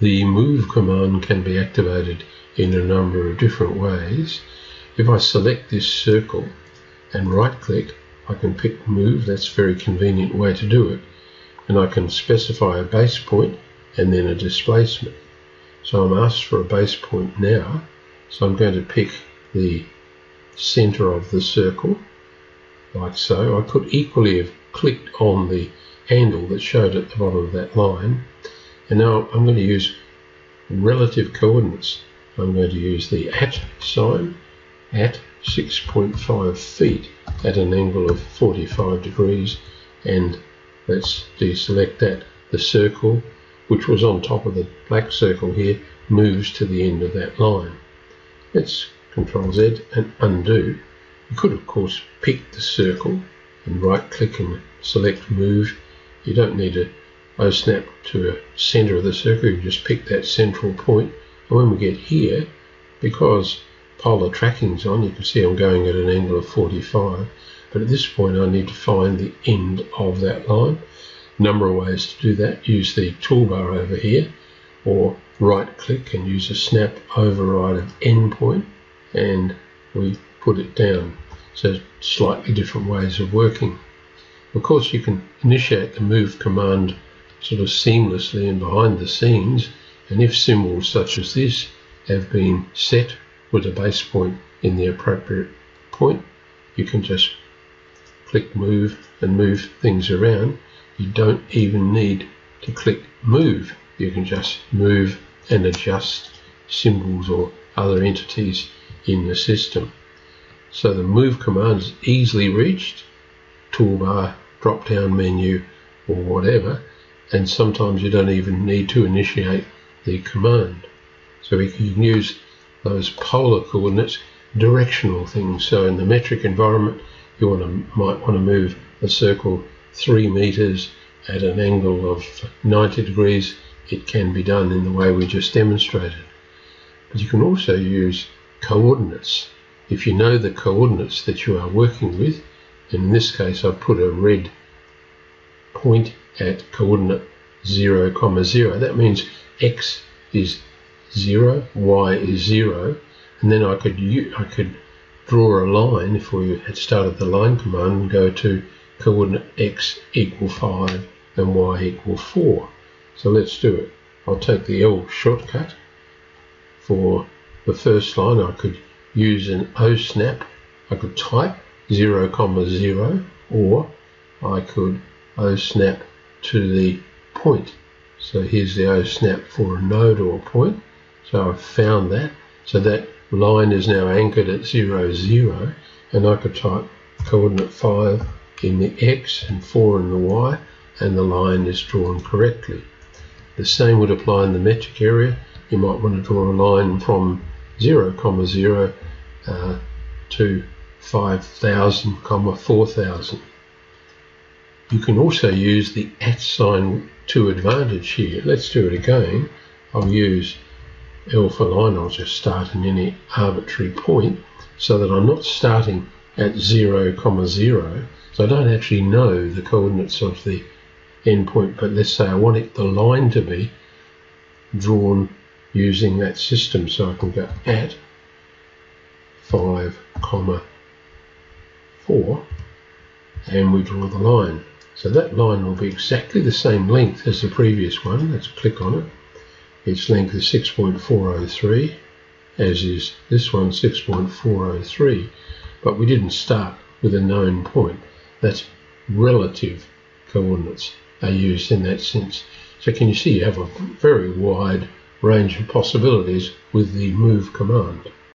The move command can be activated in a number of different ways. If I select this circle and right click, I can pick move. That's a very convenient way to do it. And I can specify a base point and then a displacement. So I'm asked for a base point now, so I'm going to pick the center of the circle, like so. I could equally have clicked on the handle that showed at the bottom of that line, and now I'm going to use relative coordinates. I'm going to use the at sign at 6.5 feet at an angle of 45 degrees, and let's deselect that. The circle, which was on top of the black circle here, moves to the end of that line. Let's Control Z and undo. You could of course pick the circle and right click and select move. You don't need to snap to a center of the circle, you just pick that central point. And when we get here, because polar tracking's on, you can see I'm going at an angle of 45, but at this point I need to find the end of that line. Number of ways to do that. Use the toolbar over here, or right click and use a snap override of endpoint, and we put it down. So slightly different ways of working. Of course you can initiate the move command sort of seamlessly and behind the scenes, and if symbols such as this have been set with a base point in the appropriate point, you can just click move and move things around. You don't even need to click move. You can just move and adjust symbols or other entities in the system. So the move command is easily reached, toolbar, drop down menu or whatever, and sometimes you don't even need to initiate the command. So we can use those polar coordinates, directional things. So in the metric environment, you might want to move a circle 3 meters at an angle of 90 degrees. It can be done in the way we just demonstrated. But you can also use coordinates. If you know the coordinates that you are working with, in this case I put a red point at coordinate 0, 0. That means x is 0, y is 0, and then I could draw a line if we had started the line command and go to coordinate x equal 5 and y equal 4. So let's do it. I'll take the L shortcut. For the first line I could use an O snap. I could type 0, 0, or I could O snap to the point. So here's the O snap for a node or a point. So I've found that. So that line is now anchored at 0, 0, and I could type coordinate 5 in the x and 4 in the y, and the line is drawn correctly. The same would apply in the metric area. You might want to draw a line from 0, 0 to 5,000, 4,000. You can also use the @ sign to advantage here. Let's do it again. I'll use L for line. I'll just start in any arbitrary point so that I'm not starting at 0, 0. So I don't actually know the coordinates of the endpoint, but let's say I want the line to be drawn using that system. So I can go at 5, 4, and we draw the line. So that line will be exactly the same length as the previous one. Let's click on it. Its length is 6.403, as is this one, 6.403, but we didn't start with a known point. That's relative coordinates are used in that sense. So can you see you have a very wide range of possibilities with the move command.